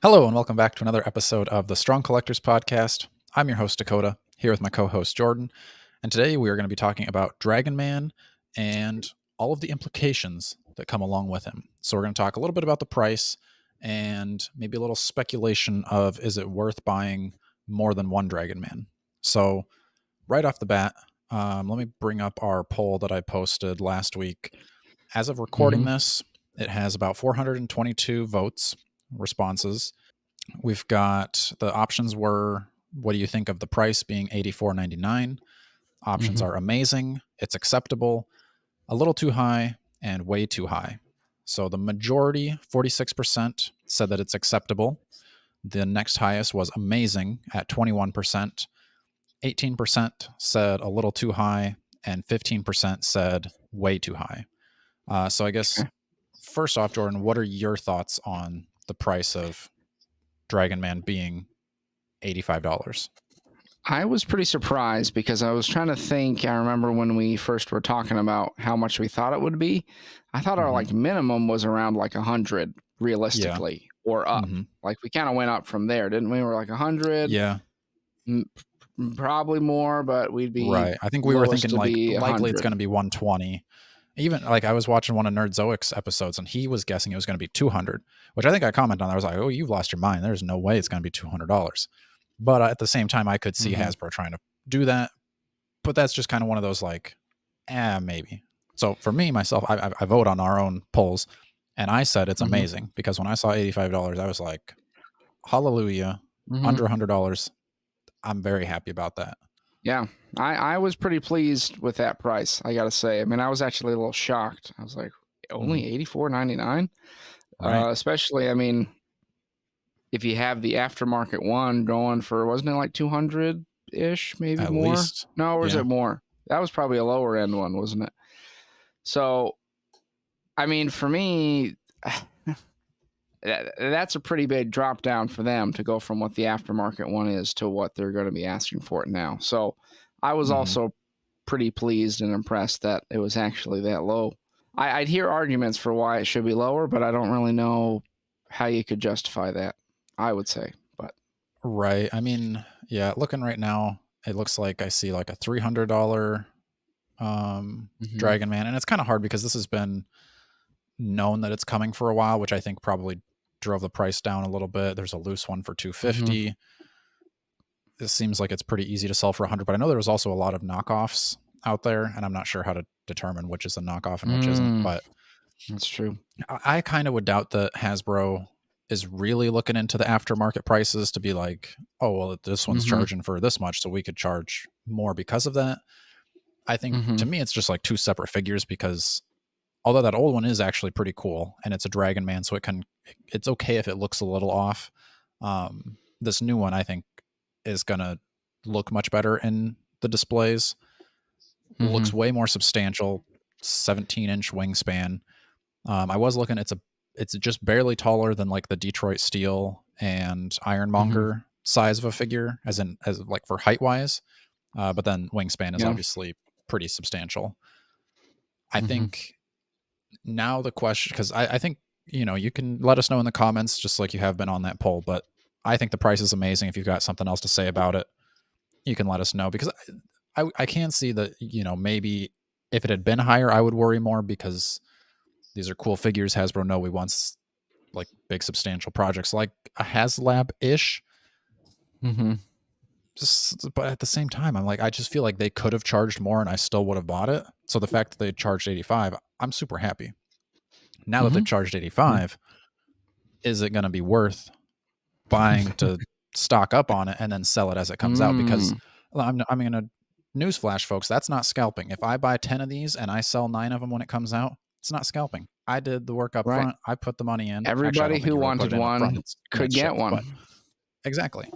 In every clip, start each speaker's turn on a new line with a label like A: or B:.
A: Hello, and welcome back to another episode of the Strong Collectors Podcast. I'm your host, Dakota, here with my co host, Jordan. And today we are going to be talking about Dragon Man and all of the implications that come along with him. So, we're going to talk a little bit about the price and maybe a little speculation of is it worth buying more than one Dragon Man? So, right off the bat, let me bring up our poll that I posted last week. As of recording
B: Mhm.
A: this, it has about 422 votes, responses. We've got the options were what do you think of the price being $84.99? Options
B: Mhm.
A: are amazing, it's acceptable, a little too high, and way too high. So the majority, 46%, said that it's acceptable. The next highest was amazing at 21%. 18% said a little too high, and 15% said way too high. So I guess
B: Okay.
A: first off, Jordan, what are your thoughts on the price of Dragon Man being $85?
B: I was pretty surprised because I was trying to think. I remember when we first were talking about how much we thought it would be. I thought our
A: Mm-hmm.
B: minimum was around 100
A: Yeah.
B: realistically or up.
A: Mm-hmm.
B: Like we kind of went up from there, didn't we? We're like 100,
A: Yeah.
B: probably more, but we'd be
A: Right. I think we were
B: lowest
A: thinking
B: to
A: like
B: be
A: likely it's
B: 100.
A: going to be 120. Even like I was watching one of Nerdzoic's episodes and he was guessing it was going to be 200, which I think I commented on. I was like, "Oh, you've lost your mind. There's no way it's going to be $200." But at the same time, I could see
B: Hmm.
A: Hasbro trying to do that. But that's just kind of one of those like, maybe. So for me myself, I vote on our own polls, and I said it's
B: Hmm.
A: amazing because when I saw $85, I was like, hallelujah,
B: Hmm.
A: under $100. I'm very happy about that.
B: Yeah, I was pretty pleased with that price. I gotta say. I mean, I was actually a little shocked. I was like,
A: Mm-hmm.
B: only 84.99.
A: Right.
B: Especially, I mean, if you have the aftermarket one going for, wasn't it like 200 ish, maybe
A: At
B: more?
A: least.
B: No, or was
A: Yeah.
B: it more? That was probably a lower end one, wasn't it? So, I mean, for me, that's a pretty big drop down for them to go from what the aftermarket one is to what they're going to be asking for it now. So, I was
A: Mm-hmm.
B: also pretty pleased and impressed that it was actually that low. I'd hear arguments for why it should be lower, but I don't really know how you could justify that. I would say, but
A: Right. I mean, yeah, looking right now, it looks like I see like a $300
B: hmm.
A: Dragon Man. And it's kind of hard because this has been known that it's coming for a while, which I think probably drove the price down a little bit. There's a loose one for
B: Hmm.
A: 250. It seems like it's pretty easy to sell for 100, but I know there was also a lot of knockoffs out there, and I'm not sure how to determine which is a knockoff and which isn't.
B: Mm,
A: But
B: that's true.
A: I kind of would doubt that Hasbro is really looking into the aftermarket prices to be like, oh, well, this one's
B: Hmm.
A: charging for this much, so we could charge more because of that. I think
B: Hmm.
A: to me, it's just like two separate figures because although that old one is actually pretty cool and it's a Dragon Man, so it's okay if it looks a little off. This new one, I think, is gonna look much better in the displays.
B: Hmm.
A: Looks way more substantial, 17-inch wingspan. I was looking; it's just barely taller than like the Detroit Steel and
B: Hmm.
A: Ironmonger size of a figure, as like for height wise. But then wingspan is
B: Yeah.
A: obviously pretty substantial. I
B: Hmm.
A: think now the question, because I think you can let us know in the comments just like you have been on that poll, but I think the price is amazing. If you've got something else to say about it, you can let us know because I can see that maybe if it had been higher I would worry more because these are cool figures. Hasbro know we want like big substantial projects like a HasLab ish.
B: Hmm.
A: But at the same time, I'm like, I just feel like they could have charged more and I still would have bought it. So the fact that they charged 85, I'm super happy. Now that
B: Hmm.
A: they've charged
B: Yeah.
A: 85, is it going to be worth buying to stock up on it and then sell it as it comes out? Because
B: Mm,
A: I'm going to newsflash, folks, that's not scalping. If I buy 10 of these and I sell 9 of them when it comes out, it's not scalping. I did the work up
B: right.
A: front. I put the money in. Actually, I
B: Everybody
A: don't think
B: who
A: you really put
B: wanted
A: it in up front.
B: one
A: It's when
B: could
A: it's
B: get
A: shipped.
B: one.
A: But exactly.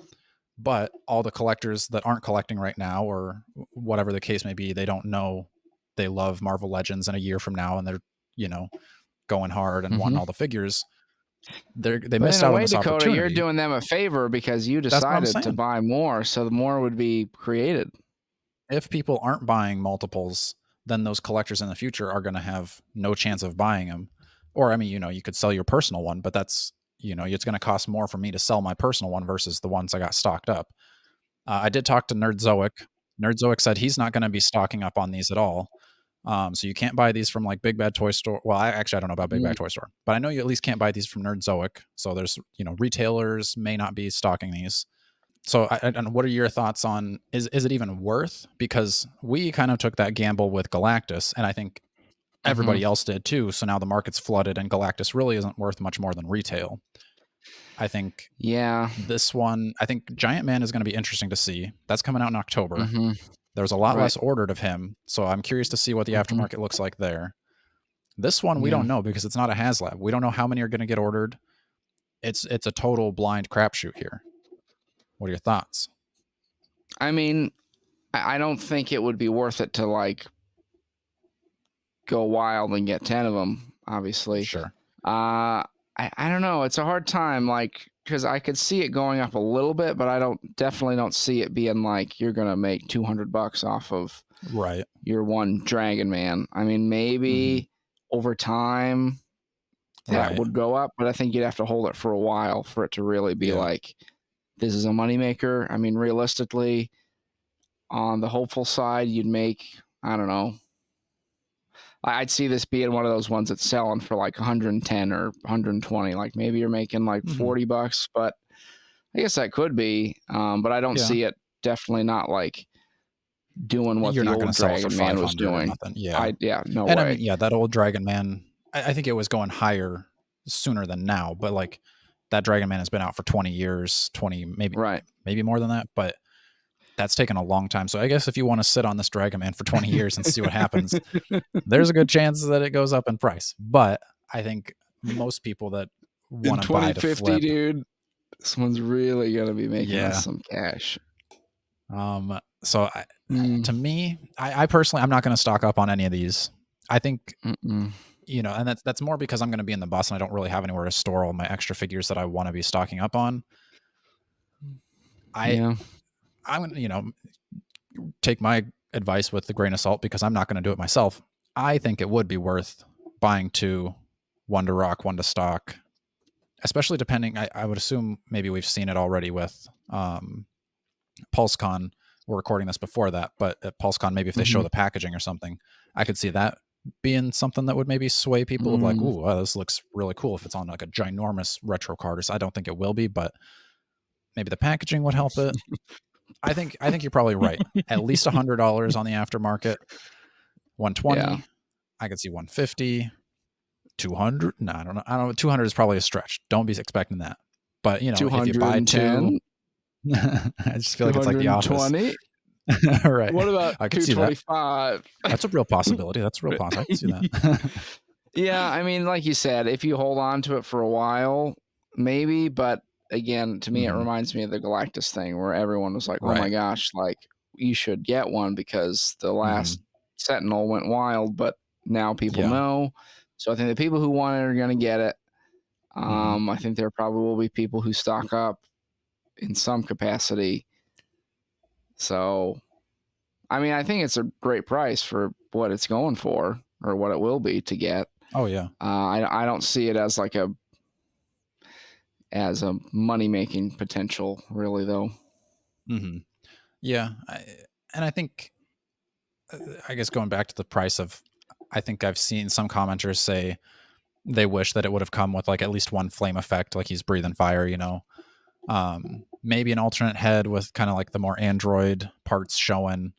A: But all the collectors that aren't collecting right now, or whatever the case may be, they don't know they love Marvel Legends, and a year from now, and they're you know going hard and wanting
B: Hmm.
A: all the figures. They
B: But in
A: missed
B: a
A: out on
B: way,
A: this
B: Dakota, you're
A: opportunity.
B: doing them a favor because you
A: That's what I'm
B: decided to
A: saying.
B: buy more, so the more would be created.
A: If people aren't buying multiples, then those collectors in the future are going to have no chance of buying them. Or I mean, you could sell your personal one, but that's it's going to cost more for me to sell my personal one versus the ones I got stocked up. I did talk to Nerdzoic. Nerdzoic said he's not going to be stocking up on these at all. So you can't buy these from like Big Bad Toy Store. Well, I don't know about Big Bad Toy Store, but I know you at least can't buy these from Nerdzoic. So there's, retailers may not be stocking these. So, and what are your thoughts on, is it even worth? Because we kind of took that gamble with Galactus, and I think
B: Mm-hmm.
A: everybody else did too. So now the market's flooded, and Galactus really isn't worth much more than retail. I think
B: Yeah.
A: this one, I think Giant Man is going to be interesting to see. That's coming out in October.
B: Mm-hmm.
A: There's a lot
B: Right.
A: less ordered of him, so I'm curious to see what the
B: Mm-hmm.
A: aftermarket looks like there. This one we
B: Yeah.
A: don't know because it's not a HasLab. We don't know how many are going to get ordered. It's a total blind crapshoot here. What are your thoughts?
B: I mean, I don't think it would be worth it to like go wild and get 10 of them, obviously.
A: Sure.
B: I don't know. It's a hard time, like, because I could see it going up a little bit, but I definitely don't see it being like you're gonna make $200 off of
A: Right.
B: your one Dragon Man. I mean, maybe over time that
A: Right.
B: would go up, but I think you'd have to hold it for a while for it to really be
A: Yeah.
B: like this is a moneymaker. I mean, realistically, on the hopeful side, you'd make, I don't know, I'd see this being one of those ones that's selling for like 110 or 120. Like maybe you're making like $40, but I guess that could be. But I don't
A: Yeah.
B: see it definitely not like doing what
A: You're
B: the
A: not going
B: old
A: to sell it for
B: Dragon Man was
A: 500 or
B: doing.
A: nothing. Yeah.
B: Yeah, no
A: And I mean,
B: way.
A: yeah, that old Dragon Man, I think it was going higher sooner than now, but like that Dragon Man has been out for 20 years, 20,
B: Right.
A: maybe more than that, but that's taken a long time. So I guess if you want to sit on this Dragon Man for 20 years and see what happens, there's a good chance that it goes up in price. But I think most people that
B: In
A: want to buy to
B: 2050,
A: flip,
B: dude, this one's really gonna be making us
A: yeah.
B: some cash.
A: So
B: Mm.
A: to me, I personally, I'm not going to stock up on any of these. I think,
B: Mm-mm.
A: and that's more because I'm going to be in the bus and I don't really have anywhere to store all my extra figures that I want to be stocking up on.
B: Yeah.
A: I'm going to, take my advice with a grain of salt because I'm not going to do it myself. I think it would be worth buying two, one to rock, one to stock, especially depending. I would assume maybe we've seen it already with PulseCon. We're recording this before that, but at PulseCon, maybe if they show the packaging or something, I could see that being something that would maybe sway people of like, ooh, wow, this looks really cool if it's on like a ginormous retro card. I don't think it will be, but maybe the packaging would help it. I think you're probably right. At least $100 on the aftermarket. 120.
B: Yeah.
A: I could see 150. 200. No, I don't know. 200 is probably a stretch. Don't be expecting that. But if you buy two,
B: 210,
A: I just feel like it's like The Office.
B: 220.
A: Right.
B: What about
A: I could see that.
B: 225?
A: That's a real possibility. That's a real possibility. I can see that.
B: Yeah, I mean, like you said, if you hold on to it for a while, maybe. But again, to me, it reminds me of the Galactus thing where everyone was like, "Oh my
A: Right.
B: gosh, like you should get one because the last Sentinel went wild." But now people
A: Yeah.
B: know, so I think the people who want it are going to get it. I think there probably will be people who stock up in some capacity. So, I mean, I think it's a great price for what it's going for or what it will be to get.
A: Oh yeah.
B: I don't see it as like a money making potential, really, though.
A: Yeah. And I think, I guess going back to the price of, I think I've seen some commenters say they wish that it would have come with like at least one flame effect, like he's breathing fire, maybe an alternate head with kind of like the more android parts showing.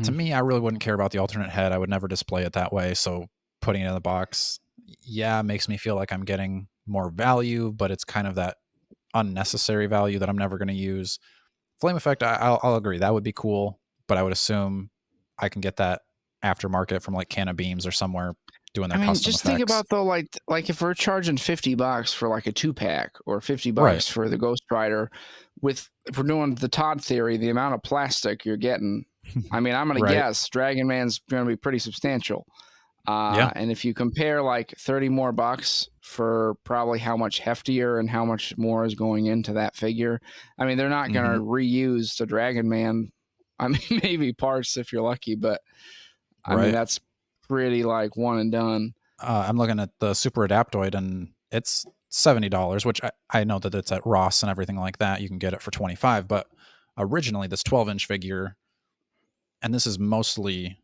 A: To me, I really wouldn't care about the alternate head. I would never display it that way. So putting it in the box, yeah, makes me feel like I'm getting more value, but it's kind of that unnecessary value that I'm never going to use. Flame effect, I'll agree. That would be cool, but I would assume I can get that aftermarket from like Canna Beams or somewhere doing their
B: I mean,
A: custom
B: just think
A: effects.
B: about though, like if we're charging $50 for like a 2-pack or $50
A: Right.
B: for the Ghost Rider, if we're doing the Todd theory, the amount of plastic you're getting, I mean, I'm gonna
A: Right.
B: guess Dragon Man's gonna be pretty substantial.
A: Yeah.
B: And if you compare like 30 more bucks for probably how much heftier and how much more is going into that figure, I mean, they're not going to reuse the Dragon Man. I mean, maybe parts if you're lucky, but I mean,
A: Right.
B: that's pretty like one and done.
A: I'm looking at the Super Adaptoid and it's $70, which I know that it's at Ross and everything like that. You can get it for 25, but originally this 12-inch figure, and this is mostly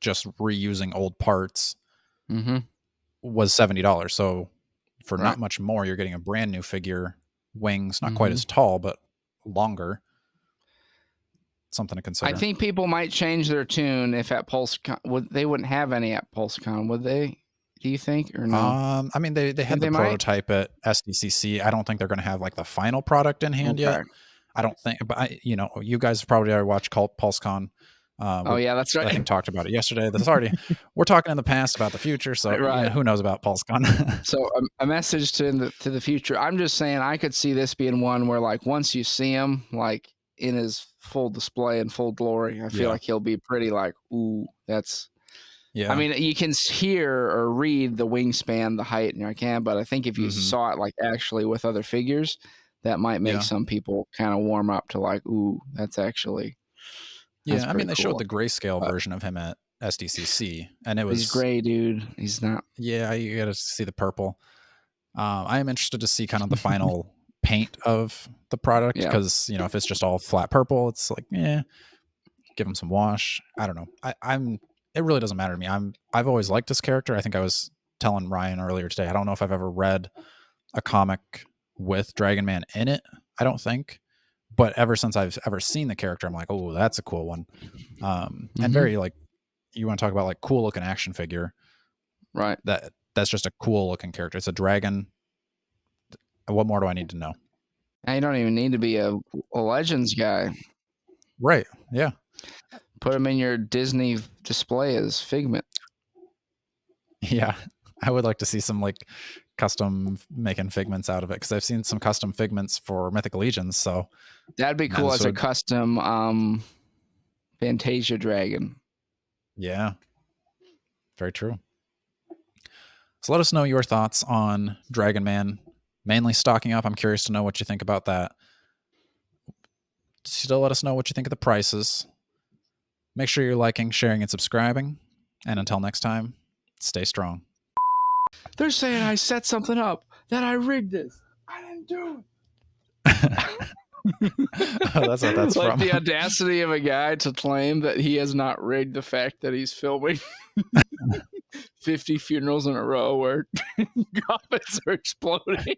A: just reusing old parts,
B: Mm-hmm.
A: was $70. So for
B: Right.
A: not much more, you're getting a brand new figure, wings, not quite
B: Mm-hmm.
A: as tall, but longer. Something to
B: I
A: consider.
B: think people might change their tune if at PulseCon they wouldn't have any at PulseCon, would they? Do you think or no?
A: I mean, they
B: Think
A: had the
B: they might?
A: prototype at SDCC. I don't think they're going to have like the final product in hand yet.
B: Okay.
A: I don't think, but you guys probably already watched PulseCon.
B: Oh
A: We
B: yeah, that's
A: I
B: right.
A: think talked about it yesterday. This already we're talking in the past about the future, so
B: Right.
A: who knows about PulseCon?
B: So a message to the future. I'm just saying I could see this being one where like once you see him like in his full display and full glory, I feel
A: Yeah,
B: like he'll be pretty like, ooh, that's. I
A: yeah,
B: mean, you can hear or read the wingspan, the height, and I can, but I think if you
A: hmm
B: saw it like actually with other figures, that might make
A: yeah,
B: some people kind of warm up to like, ooh, that's
A: yeah. I mean,
B: pretty
A: they
B: cool
A: showed the
B: looking.
A: grayscale
B: But
A: version of him at SDCC, and it
B: he's
A: was
B: gray, dude. He's not.
A: yeah. You got to see the purple. I am interested to see kind of the final paint of the product
B: Yeah.
A: because if it's just all flat purple, it's like give him some wash. I don't know. I'm. It really doesn't matter to me. I've always liked this character. I think I was telling Ryan earlier today. I don't know if I've ever read a comic with Dragon Man in it. I don't think. But ever since I've ever seen the character, I'm like, oh, that's a cool one. And
B: Mm-hmm.
A: very like, you want to talk about like cool looking action figure.
B: Right.
A: That's just a cool looking character. It's a dragon. What more do I need to know?
B: And you don't even need to be a Legends guy.
A: Right. Yeah.
B: Put him in your Disney display as Figment.
A: Yeah. I would like to see some like custom making figments out of it because I've seen some custom figments for Mythical Legions. So
B: That'd be cool
A: this
B: as a
A: would,
B: custom Fantasia dragon.
A: yeah, very true. So let us know your thoughts on Dragon Man, mainly stocking up. I'm curious to know what you think about that. Still let us know what you think of the prices. Make sure you're liking, sharing, and subscribing. And until next time, stay strong.
B: They're saying I set something up, that I rigged this. I didn't do
A: Oh, that's what
B: it.
A: that's
B: Like
A: from.
B: the audacity of a guy to claim that he has not rigged the fact that he's filming 50 funerals in a row where coffins are exploding.